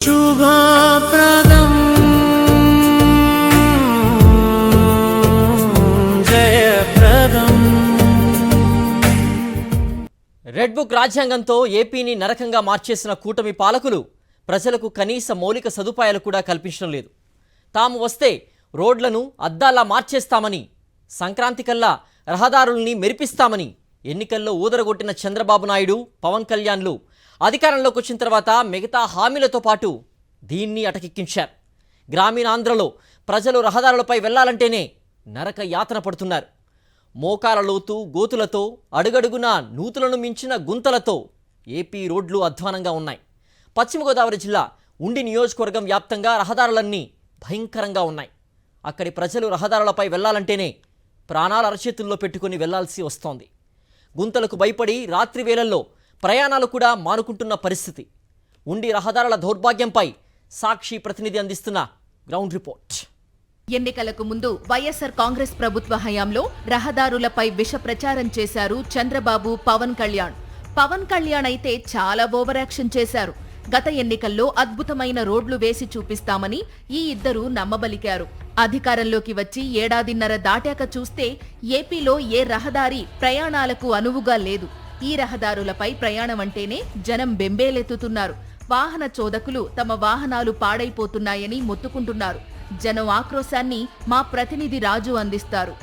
శుభప్రదం జయప్రదం. Red book రాజ్యాంగంతో ఏపీని నరకంగా మార్చేసిన కూటమి పాలకులు ప్రజలకు కనీస మౌలిక సదుపాయాలు కూడా కల్పించడం లేదు. తాము వస్తే రోడ్లను అద్దాలా మార్చేస్తామని, సంక్రాంతి కల్లా రహదారుల్ని మెరిపిస్తామని ఎన్నికల్లో ఊదరగొట్టిన చంద్రబాబు నాయుడు, పవన్ కళ్యాణ్లు అధికారంలోకి వచ్చిన తర్వాత మిగతా హామీలతో పాటు దీన్ని అటకెక్కించారు. గ్రామీణాంధ్రలో ప్రజలు రహదారులపై వెళ్లాలంటేనే నరక యాతన పడుతున్నారు. మోకాల లోతు గోతులతో, అడుగడుగునా నూతులను మించిన గుంతలతో ఏపీ రోడ్లు అధ్వానంగా ఉన్నాయి. పశ్చిమ గోదావరి జిల్లా ఉండి నియోజకవర్గం వ్యాప్తంగా రహదారులన్నీ భయంకరంగా ఉన్నాయి. అక్కడి ప్రజలు రహదారులపై వెళ్లాలంటేనే ప్రాణాల అరచేతుల్లో పెట్టుకుని వెళ్లాల్సి వస్తోంది. గుంతలకు భయపడి రాత్రి వేళల్లో ప్రయాణాలు కూడా మానుకుంటున్న పరిస్థితి. ఉండి రహదారుల దౌర్భాగ్యంపై సాక్షి ప్రతినిధి అందిస్తున్న గ్రౌండ్ రిపోర్ట్. ఎన్నికలకు ముందు వైఎస్ఆర్ కాంగ్రెస్ ప్రభుత్వ హయాంలో రహదారులపై విష ప్రచారం చేశారు చంద్రబాబు, పవన్ కళ్యాణ్. పవన్ కళ్యాణ్ అయితే చాలా ఓవర్ యాక్షన్ చేశారు. గత ఎన్నికల్లో అద్భుతమైన రోడ్లు వేసి చూపిస్తామని ఈ ఇద్దరు నమ్మబలికారు. అధికారంలోకి వచ్చి ఏడాదిన్నర దాటాక చూస్తే ఏపీలో ఏ రహదారి ప్రయాణాలకు అనువుగా లేదు. ఈ రహదారులపై ప్రయాణం అంటేనే జనం బెంబేలెత్తుతున్నారు. వాహన చోదకులు తమ వాహనాలు పాడైపోతున్నాయని మొత్తుకుంటున్నారు. జనం ఆక్రోశాన్ని మా ప్రతినిధి రాజు అందిస్తారు.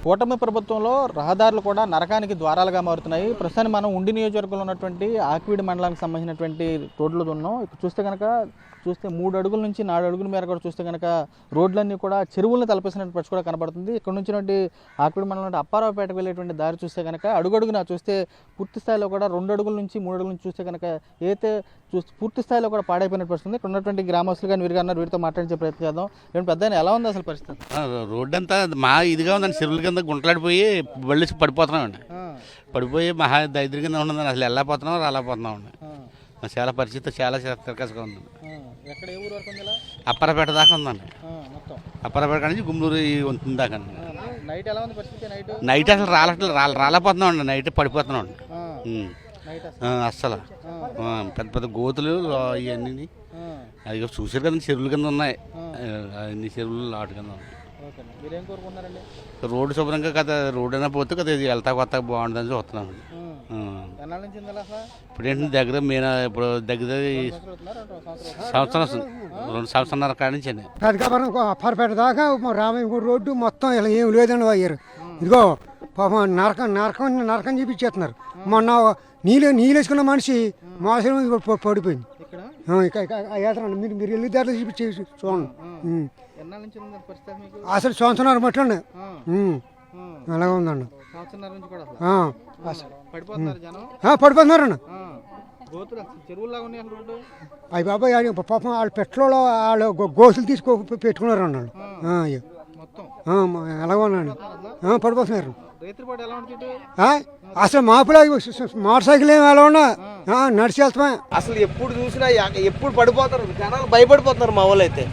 కూటమి ప్రభుత్వంలో రహదారులు కూడా నరకానికి ద్వారాలుగా మారుతున్నాయి. ప్రస్తుతానికి మనం ఉండి నియోజకవర్గంలో ఉన్నటువంటి ఆకివీడి మండలానికి సంబంధించినటువంటి రోడ్లు ఉన్నాం. ఇక్కడ చూస్తే 3 అడుగుల నుంచి 4 అడుగుల మేర కూడా చూస్తే కనుక రోడ్లన్నీ కూడా చెరువులను తలపేసినట్టు పరిస్థితి కూడా కనబడుతుంది. ఇక్కడ నుంచి ఆకివీడి మండలం అప్పారావుపేటకు వెళ్ళేటువంటి దారి చూస్తే కనుక అడుగడుగున చూస్తే పూర్తి స్థాయిలో కూడా 2 అడుగుల నుంచి 3 అడుగుల నుంచి చూస్తే కనుక అయితే పూర్తి స్థాయిలో కూడా పాడైపోయినట్టు పరిస్థితుంది. ఇక్కడ ఉన్నటువంటి గ్రామస్తులు కానీ వీరిగా ఉన్నారు, వీరితో మాట్లాడించే ప్రయత్నం చేద్దాం. ఏం పెద్ద ఎలా ఉంది అసలు పరిస్థితి? రోడ్డు అంతా మా ఇదిగా ఉందండి, చెరువుల కింద గుంటలాడిపోయి బళ్ళు పడిపోతున్నామండి. పడిపోయి మహా దరిద్ర కింద ఉంటుందండి. అసలు వెళ్ళకపోతున్నాం రాలేకపోతున్నామండి. చాలా పరిస్థితి చాలా తిరకసుగా ఉందండి. అప్పారావుపేట దాకా ఉందండి. అప్పారావుపేట నుంచి గుంటూరు ఉంటుంది దాకా. నైట్ అసలు రాలేకపోతున్నామండి. నైట్ పడిపోతున్నామండి అస్సలు. పెద్ద పెద్ద గోతులు ఇవన్నీ అది చూసారు కదండి, చెరువుల కింద ఉన్నాయి. అన్ని చెరువులు లాటు కింద ఉన్నాయి. రోడ్డు శుభ్రంగా కదా, రోడ్డు అయినా పోతే కదా ఇది వెళ్తా కొత్తగా బాగుంటుందని చూస్తున్నాం. ఇప్పుడు ఏంటంటే దగ్గర ఇప్పుడు దగ్గర సంవత్సరం 2 సంవత్సరాల కాడి నుంచి అండి. అప్పారపేట దాకా రామయ్య రోడ్డు మొత్తం ఇలా ఏం లేదండి అయ్యారు. ఇదిగో పాపం నరకం చూపించేస్తున్నారు. మొన్న నీళ్ళు వేసుకున్న మనిషి మోసం పడిపోయింది. మీరు వెళ్ళి దారిలో చూపించి చూడండి. అసలు సంవత్సరాలు మట్టండి అలాగే ఉందండి. పడిపోతున్నారండి. అయ్యి బాబాయ్ పాపం వాళ్ళ పెట్రోల్ వాళ్ళు గోసులు పెట్టుకున్నారు అన్నాడు. అలాగే ఉన్నాడు, పడిపోతున్నారు. అసలు మాపులా మోటార్ సైకిల్ ఏమి ఎలా ఉన్నా నడిచి వెళ్తామే. అసలు ఎప్పుడు చూసినా ఎప్పుడు పడిపోతారు జనాలు, భయపడిపోతున్నారు. మా వాళ్ళు అయితే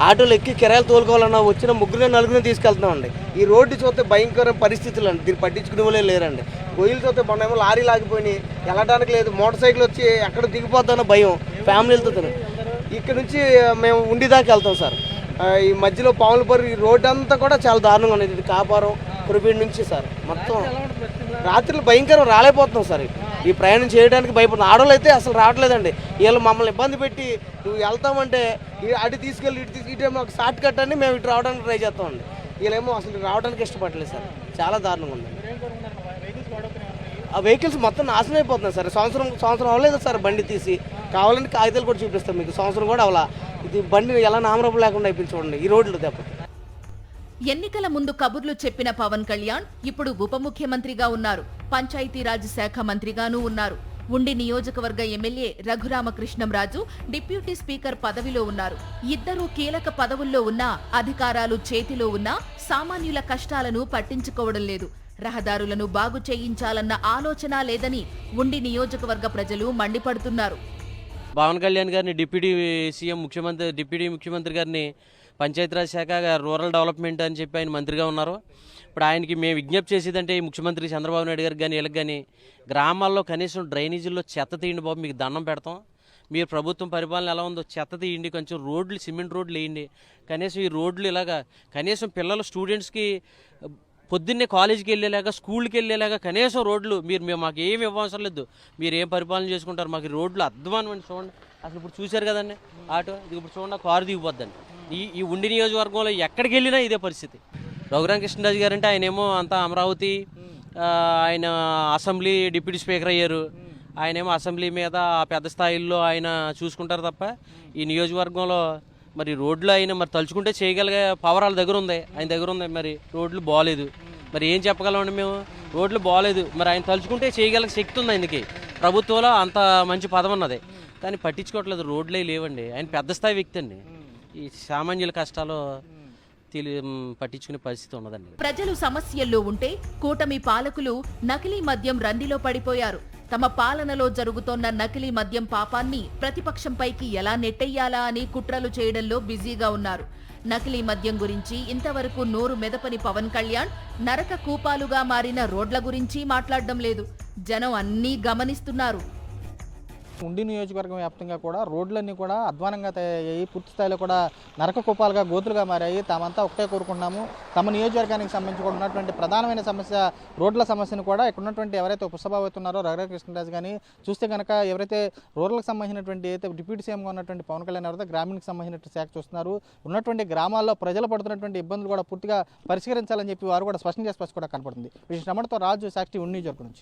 ఆటోలు ఎక్కి కిరాయిలు తోలుకోవాలన్నా వచ్చిన 3-4 తీసుకెళ్తున్నామండి. ఈ రోడ్డు చూస్తే భయంకర పరిస్థితులు అండి. దీన్ని పట్టించుకునే వాళ్ళే లేరండి. గొయ్యలు చూస్తే మొన్నేమో లారీ లాగిపోయి వెళ్ళడానికి లేదు. మోటార్ సైకిల్ వచ్చి ఎక్కడ దిగిపోతానో భయం ఫ్యామిలీలతో. ఇక్కడ నుంచి మేము ఉండి దాకా వెళ్తాం సార్. ఈ మధ్యలో పాములపర్రు ఈ రోడ్డు అంతా కూడా చాలా దారుణంగా ఉన్నది. ఇది కాపారం కురిపేట నుంచి సార్ మొత్తం రాత్రులు భయంకరం రాలేకపోతున్నాం సార్. ఈ ప్రయాణం చేయడానికి భయపడుతున్నాం. ఆడవాళ్ళు అయితే అసలు రావట్లేదండి. వీళ్ళు మమ్మల్ని ఇబ్బంది పెట్టి నువ్వు వెళ్తామంటే అటు తీసుకెళ్ళి ఇటు ఒక షార్ట్ కట్ అని మేము ఇటు రావడానికి ట్రై చేస్తామండి. వీళ్ళేమో అసలు రావడానికి ఇష్టపడలేదు సార్. చాలా దారుణంగా ఉంది. ఆ వెహికల్స్ మొత్తం నాశనం అయిపోతున్నాయి సార్. సంవత్సరం అవ్వలేదు సార్ బండి తీసి. కావాలంటే కాగితాలు కూడా చూపిస్తాం మీకు. సంవత్సరం కూడా అవలా. ఇది బండి ఎలా నామరూపం లేకుండా అయిపోయి చూడండి ఈ రోడ్లు దెబ్బ. ఎన్నికల ముందు కబుర్లు చెప్పిన పవన్ కళ్యాణ్ ఇప్పుడు ఉప ముఖ్యమంత్రిగా ఉన్నారు. పంచాయతీరాజ్ శాఖ మంత్రిగానూ ఉన్నారు. ఉండి నియోజకవర్గ ఎమ్మెల్యే రఘురామకృష్ణంరాజు డిప్యూటీ స్పీకర్ పదవిలో ఉన్నారు. ఇద్దరూ కీలక పదవుల్లో ఉన్నా, అధికారాలు చేతిలో ఉన్నా సామాన్యుల కష్టాలను పట్టించుకోవడం లేదు. రహదారులను బాగు చేయించాలన్న ఆలోచన లేదని ఉండి నియోజకవర్గ ప్రజలు మండిపడుతున్నారు. పవన్ కళ్యాణ్ గారిని డిప్యూటీ ముఖ్యమంత్రి గారిని పంచాయతీరాజ్ శాఖ రూరల్ డెవలప్మెంట్ అని చెప్పి ఆయన మంత్రిగా ఉన్నారు. ఇప్పుడు ఆయనకి మేము విజ్ఞప్తి చేసేదంటే ఈ ముఖ్యమంత్రి చంద్రబాబు నాయుడు గారికి కానీ వీళ్ళకి కానీ గ్రామాల్లో కనీసం డ్రైనేజీల్లో చెత్త తీయండి బాబు, మీకు దండం పెడతాం. మీరు ప్రభుత్వం పరిపాలన ఎలా ఉందో చెత్త తీయండి, కొంచెం రోడ్లు సిమెంట్ రోడ్లు వేయండి. కనీసం ఈ రోడ్లు ఇలాగా కనీసం పిల్లలు స్టూడెంట్స్కి పొద్దున్నే కాలేజీకి వెళ్ళేలాగా స్కూల్కి వెళ్ళేలాగా కనీసం రోడ్లు మీరు మాకు ఏమి ఇవ్వవసరం లేదు. మీరు ఏం పరిపాలన చేసుకుంటారు, మాకు ఈ రోడ్లు అధ్వానమండి. చూడండి అసలు ఇప్పుడు చూశారు కదండి ఆటో, ఇది ఇప్పుడు చూడండి కారు దిగిపోద్దండి. ఈ ఉండి నియోజకవర్గంలో ఎక్కడికి వెళ్ళినా ఇదే పరిస్థితి. రఘురామకృష్ణరాజు గారు అంటే ఆయనేమో అంతా అమరావతి, ఆయన అసెంబ్లీ డిప్యూటీ స్పీకర్ అయ్యారు. ఆయనేమో అసెంబ్లీ మీద పెద్ద స్థాయిల్లో ఆయన చూసుకుంటారు తప్ప ఈ నియోజకవర్గంలో మరి రోడ్లు ఆయన మరి తలుచుకుంటే చేయగలిగే పవర్ వాళ్ళ దగ్గర ఉంది, ఆయన దగ్గర ఉంది. మరి రోడ్లు బాగాలేదు, మరి ఏం చెప్పగలమండి మేము? రోడ్లు బాగాలేదు, మరి ఆయన తలుచుకుంటే చేయగలిగే శక్తి ఉంది ఆయనకి. ప్రభుత్వంలో అంత మంచి పదవి ఉన్నది కానీ పట్టించుకోవట్లేదు, రోడ్లే లేవండి. ఆయన పెద్ద స్థాయి వ్యక్తి అండి, ఈ సామాన్యుల కష్టాలు పట్టించుకునే పరిస్థితి ఉన్నదండి. ప్రజలు సమస్యల్లో ఉంటే కూటమి పాలకులు నకిలీ మద్యం రందిలో పడిపోయారు. తమ పాలనలో జరుగుతోన్న నకిలీ మద్యం పాపాన్ని ప్రతిపక్షంపైకి ఎలా నెట్టెయ్యాలా అని కుట్రలు చేయడంలో బిజీగా ఉన్నారు. నకిలీ మద్యం గురించి ఇంతవరకు నోరు మెదపని పవన్ కళ్యాణ్ నరక కూపాలుగా మారిన రోడ్ల గురించి మాట్లాడడం లేదు. జనం అన్నీ గమనిస్తున్నారు. ఉండి నియోజకవర్గం వ్యాప్తంగా కూడా రోడ్లన్నీ కూడా అధ్వానంగా తయారయ్యాయి, పూర్తి స్థాయిలో కూడా నరక కుపాలుగా గోతులుగా మారాయి. తామంతా ఒకటే కోరుకుంటున్నాము, తమ నియోజకవర్గానికి సంబంధించి కూడా ఉన్నటువంటి ప్రధానమైన సమస్య రోడ్ల సమస్యను కూడా ఇక్కడ ఉన్నటువంటి ఎవరైతే ఉపసభాపతున్నారో రఘురామకృష్ణరాజు కానీ చూస్తే కనుక ఎవరైతే రూరల్కి సంబంధించినటువంటి అయితే డిప్యూటీ సీఎంగా ఉన్నటువంటి పవన్ కళ్యాణ్ ఎవరైతే గ్రామీణకి సంబంధించిన శాఖ చూస్తున్నారు, ఉన్నటువంటి గ్రామాల్లో ప్రజలు పడుతున్నటువంటి ఇబ్బందులు కూడా పూర్తిగా పరిష్కరించాలని చెప్పి వారు కూడా స్పష్టం చేసి కూడా కనపడుతుంది. రమణతో రాజు, సాక్షి, ఉండి నియోజకవర్గం నుంచి.